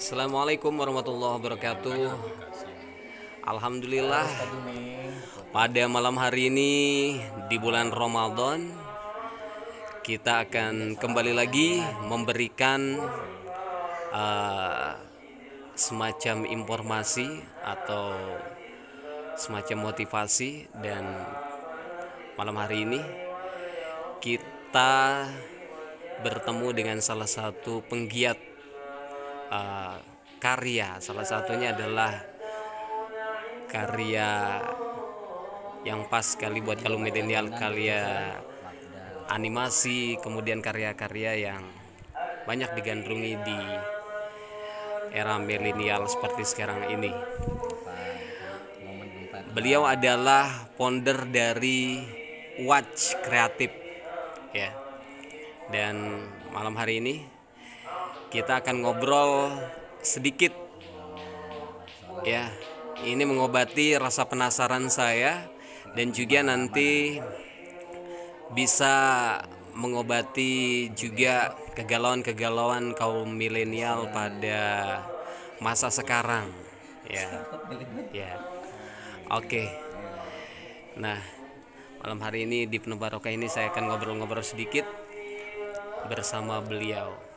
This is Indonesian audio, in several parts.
Assalamualaikum warahmatullahi wabarakatuh. Alhamdulillah, pada malam hari ini di bulan Ramadan kita akan kembali lagi memberikan uh, semacam informasi atau semacam motivasi. Dan malam hari ini kita bertemu dengan salah satu penggiat karya. Salah satunya adalah karya yang pas sekali buat kalau milenial, karya animasi, kemudian karya-karya yang banyak digandrungi di era milenial seperti sekarang ini. Beliau adalah founder dari Watch Kreatif, ya. Dan malam hari ini kita akan ngobrol sedikit, ya. Ini mengobati rasa penasaran saya dan juga nanti bisa mengobati juga kegalauan-kegalauan kaum milenial pada masa sekarang, ya. Ya. Oke. Nah, malam hari ini di Penuh Barokah ini saya akan ngobrol-ngobrol sedikit bersama beliau.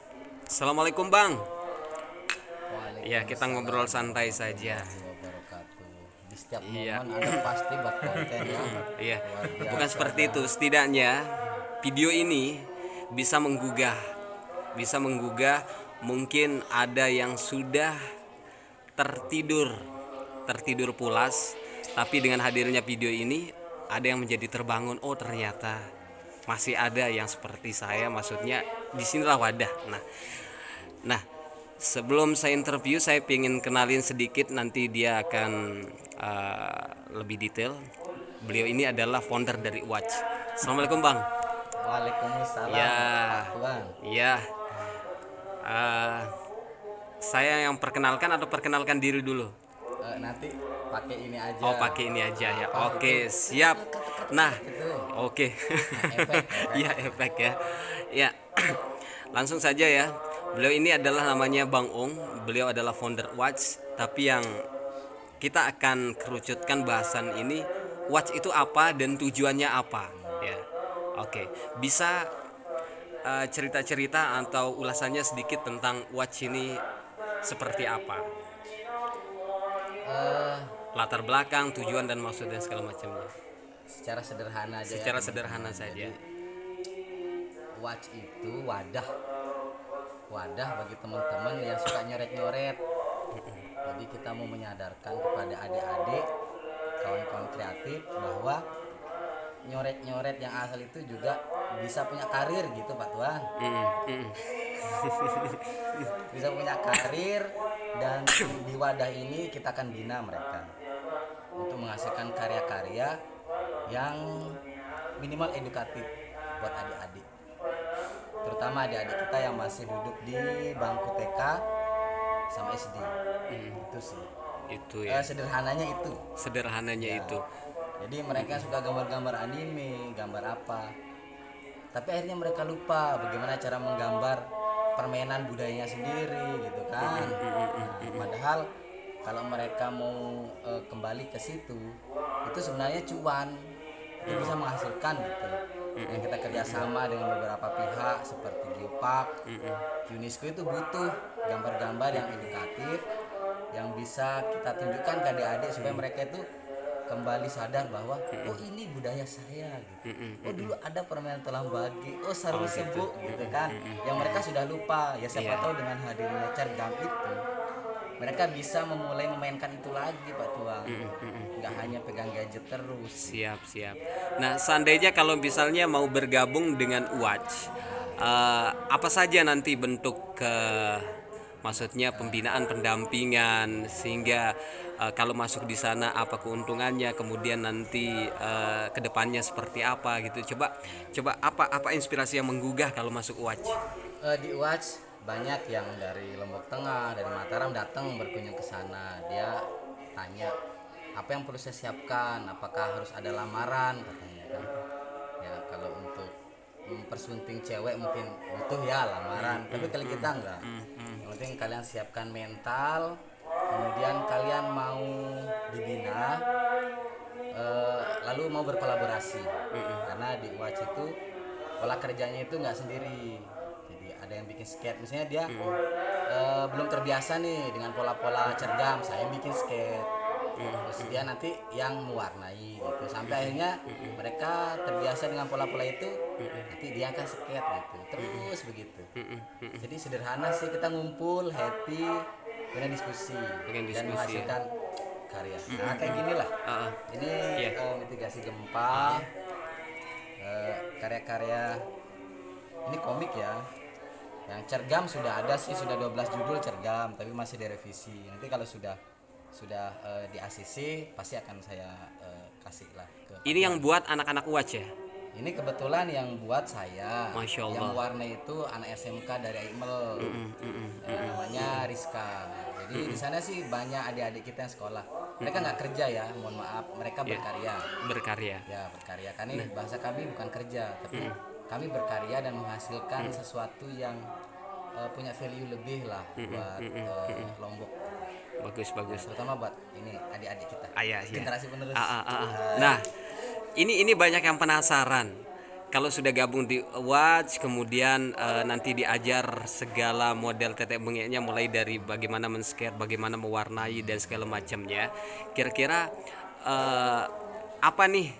Assalamualaikum, Bang. Ya, kita ngobrol santai saja. Di setiap Iya. momen ada pasti buat konten ya. Iya. Bukan seperti itu, setidaknya video ini bisa menggugah. Mungkin ada yang sudah tertidur pulas, tapi dengan hadirnya video ini ada yang menjadi terbangun. Oh, ternyata masih ada yang seperti saya. Maksudnya disinilah wadah. Nah, sebelum saya interview, saya ingin kenalin sedikit, nanti dia akan lebih detail. Beliau ini adalah founder dari Watch. Assalamualaikum, Bang. Waalaikumsalam. Ya, Tuhan. ya. Eh, saya yang perkenalkan atau perkenalkan diri dulu? Nanti pakai ini aja. Oh, pakai ini aja ya. Oke, siap. Nah, Gitu. oke. Efek. Ya, efek ya. Ya. Langsung saja ya. Beliau ini adalah namanya Bang Ung. Beliau adalah founder Watch, tapi yang kita akan kerucutkan bahasan ini, Watch itu apa dan tujuannya apa, ya. Oke, bisa cerita-cerita atau ulasannya sedikit tentang Watch ini seperti apa? Eh, Latar belakang, tujuan dan maksud dan segala macamnya. Secara sederhana aja Secara ya. sederhana saja. Watch itu wadah bagi teman-teman yang suka nyoret-nyoret. Jadi kita mau menyadarkan kepada adik-adik, kawan-kawan kreatif bahwa nyoret-nyoret yang asal itu juga bisa punya karir gitu Pak Tuan. Bisa punya karir, dan di wadah ini kita akan bina mereka untuk menghasilkan karya-karya yang minimal edukatif buat adik-adik, terutama adik-adik kita yang masih duduk di bangku TK sama SD. Itu sih Itu ya. sederhananya itu. Sederhananya Ya. itu. Jadi mereka suka gambar-gambar anime, gambar apa, tapi akhirnya mereka lupa bagaimana cara menggambar permainan budayanya sendiri gitu kan. Padahal kalau mereka mau kembali ke situ, itu sebenarnya cuan, itu bisa menghasilkan gitu. Dan kita kerjasama dengan beberapa pihak seperti Geopark, UNESCO, itu butuh gambar-gambar yang edukatif yang bisa kita tunjukkan ke adik-adik supaya mereka itu kembali sadar bahwa oh ini budaya saya gitu. Oh dulu ada permainan telang bagi, oh saru sebuk gitu kan. Yang mereka sudah lupa. Ya siapa tahu dengan hadirnya cergam itu mereka bisa memulai memainkan itu lagi Pak Tuan. Nggak hanya pegang gadget terus. Siap. Nah, seandainya kalau misalnya mau bergabung dengan Watch, apa saja nanti bentuk maksudnya pembinaan, pendampingan, sehingga kalau masuk di sana apa keuntungannya, kemudian nanti kedepannya seperti apa gitu. Coba apa inspirasi yang menggugah kalau masuk Watch? Di Watch banyak yang dari Lombok Tengah, dari Mataram datang berkunjung ke sana. Dia tanya apa yang perlu saya siapkan, apakah harus ada lamaran katanya kan. Ya kalau untuk mempersunting cewek mungkin butuh ya lamaran, tapi kalau kita enggak. Yang penting kalian siapkan mental, kemudian kalian mau dibina, lalu mau berkolaborasi. Karena di Watch itu pola kerjanya itu nggak sendiri. Jadi ada yang bikin skate, misalnya dia belum terbiasa nih dengan pola-pola cergam, saya bikin skate. Terus dia nanti yang mewarnai gitu, sampai akhirnya mereka terbiasa dengan pola-pola itu, nanti dia akan skate gitu, terus begitu. Jadi sederhana sih, kita ngumpul happy, kemudian diskusi dan diskusi, menghasilkan karya. Nah kayak gini lah. Ini mitigasi gempa, karya-karya ini komik ya. Yang cergam sudah ada sih, sudah 12 judul cergam, tapi masih direvisi. Nanti kalau sudah di ACC pasti akan saya kasih lah ke. Ini yang buat anak-anak Watch ya? Ini kebetulan yang buat saya. Masya Allah. Yang warna itu anak SMK dari Aimel, namanya Rizka. Jadi di sana sih banyak adik-adik kita yang sekolah. Mereka nggak kerja ya, mohon maaf. Mereka berkarya. Berkarya. Ya berkarya. Karena bahasa kami bukan kerja, tapi kami berkarya dan menghasilkan sesuatu yang punya value lebih lah buat Lombok. Bagus. Terutama buat ini adik-adik kita. Iya. Generasi penerus. Nah, ini banyak yang penasaran. Kalau sudah gabung di Watch, kemudian nanti diajar segala model tetek bengeknya, mulai dari bagaimana men-skate, bagaimana mewarnai dan segala macamnya. Kira-kira apa nih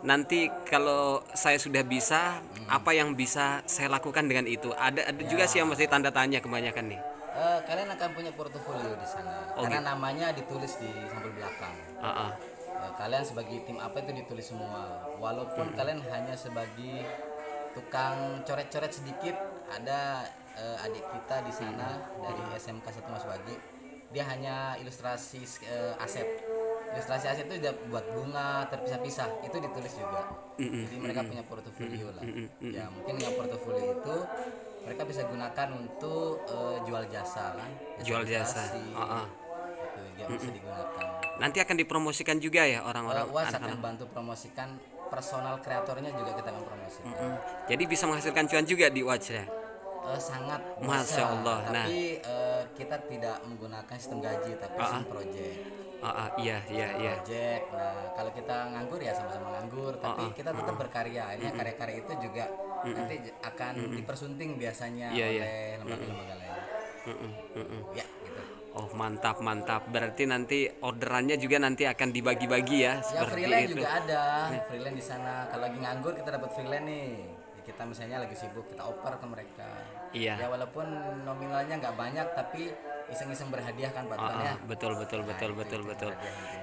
nanti kalau saya sudah bisa, apa yang bisa saya lakukan dengan itu? Ada juga sih yang masih tanda tanya kebanyakan nih. Kalian akan punya portofolio di sana, karena namanya ditulis di sampul belakang. Kalian sebagai tim apa itu ditulis semua, walaupun kalian hanya sebagai tukang coret-coret sedikit. Ada adik kita di sana dari SMK 1 Mas Wagi, dia hanya ilustrasi aset. Ilustrasi aset itu buat bunga terpisah-pisah, itu ditulis juga. Jadi mereka punya portofolio lah. Ya mungkin yang portofolio itu mereka bisa gunakan untuk jual jasa kan. Jual jasa. Itu juga bisa digunakan. Nanti akan dipromosikan juga ya orang-orang. Watch akan bantu promosikan, personal kreatornya juga kita akan promosikan. Jadi bisa menghasilkan cuan juga di Watch ya? Sangat Masya bisa, Allah. tapi kita tidak menggunakan sistem gaji, tapi sistem project. Iya. Project. Nah kalau kita nganggur ya sama-sama nganggur, tapi kita tetap berkarya. Ini karya-karya itu juga nanti akan dipersunting biasanya oleh lembaga-lembaga lain. Ya gitu. Oh mantap. Berarti nanti orderannya juga nanti akan dibagi-bagi ya? Ya freelance juga ada. Freelance di sana. Kalau lagi nganggur kita dapat freelance nih. Kita misalnya lagi sibuk, kita oper ke mereka. Iya. Ya walaupun nominalnya nggak banyak, tapi iseng-iseng berhadiah kan Pak Tuan ya. Betul.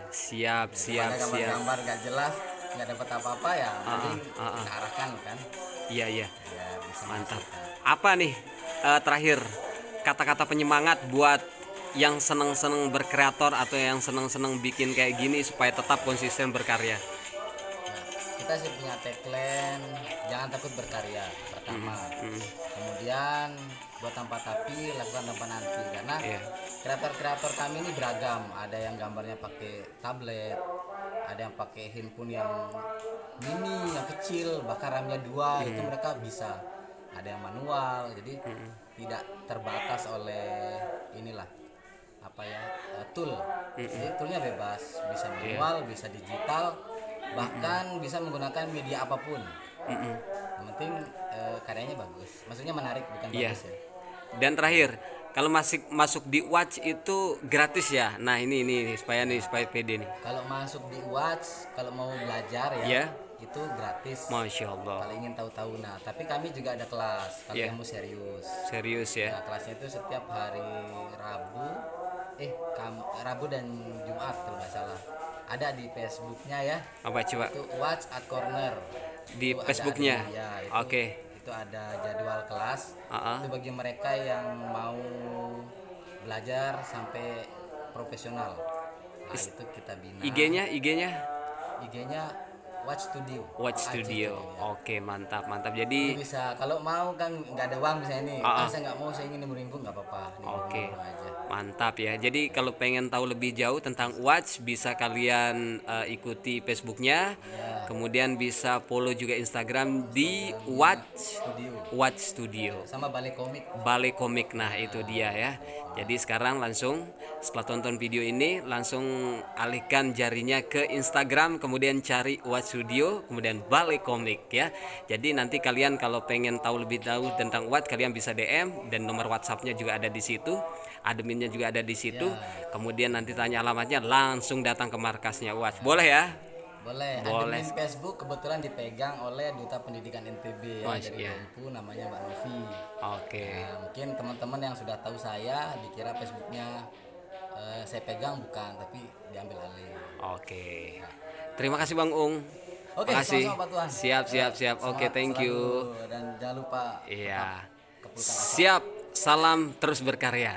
Siap. Gambar nggak jelas, nggak dapat apa-apa ya. Jadi kita arahkan kan. Iya. Ya, bisa Mantap. menghasilkan. Apa nih terakhir kata-kata penyemangat buat yang seneng-seneng berkreator atau yang seneng-seneng bikin kayak gini supaya tetap konsisten berkarya? Kita sih punya tagline, jangan takut berkarya pertama. Kemudian buat tanpa tapi, lakukan tanpa nanti. Karena kreator-kreator kami ini beragam. Ada yang gambarnya pakai tablet, ada yang pakai handphone yang mini, yang kecil, bahkan RAM-nya 2, itu mereka bisa. Ada yang manual, jadi tidak terbatas oleh inilah tool. Jadi toolnya bebas, bisa manual, bisa digital, bahkan bisa menggunakan media apapun. Yang penting karyanya bagus, maksudnya menarik, bukan bagus ya. Dan terakhir, kalau masuk di Watch itu gratis ya? Nah ini supaya pede nih. Kalau masuk di Watch, kalau mau belajar ya, itu gratis. Masya Allah. Kalau ingin tahu-tahu, nah tapi kami juga ada kelas. Kalau yang mau serius Ya. Nah, kelasnya itu setiap hari Rabu dan Jumat kalau nggak salah. Ada di Facebooknya ya. Apa coba? Itu Watch at Corner. Di itu Facebooknya. Oke. Itu ada jadwal kelas. Itu bagi mereka yang mau belajar sampai profesional. Nah, itu kita bina. IG-nya Watch Studio. Ya. Oke, mantap. Jadi bisa, kalau mau kan nggak ada uang misalnya ini, saya nggak mau, saya ingin nimbrung nggak apa-apa. Oke. Mantap ya. Jadi kalau pengen tahu lebih jauh tentang Watch bisa kalian ikuti Facebooknya, kemudian bisa follow juga Instagram di Watch Studio Watch Studio. sama Balai Komik. Balai Komik, nah itu dia ya. Jadi sekarang langsung setelah tonton video ini langsung alihkan jarinya ke Instagram, kemudian cari Watch Studio, kemudian Balai Komik ya. Jadi nanti kalian kalau pengen tahu lebih jauh tentang Watch, kalian bisa DM dan nomor WhatsAppnya juga ada di situ, adminnya juga ada di situ. Kemudian nanti tanya alamatnya, langsung datang ke markasnya Watch. Boleh ya? Boleh. Boleh. Admin Facebook kebetulan dipegang oleh Duta Pendidikan NTB ya, Oh, dari iya. Bengku, namanya Mbak Novi. Oke. Nah, mungkin teman-teman yang sudah tahu saya dikira Facebooknya saya pegang, bukan, tapi diambil alih. Oke. Terima kasih Bang Ung. Oke, Makasih. sama-sama Pak Tuhan. Siap, siap, siap. Oke, Semangat thank you. selalu, dan jangan lupa Iya. keputar asa. Siap. Salam terus berkarya.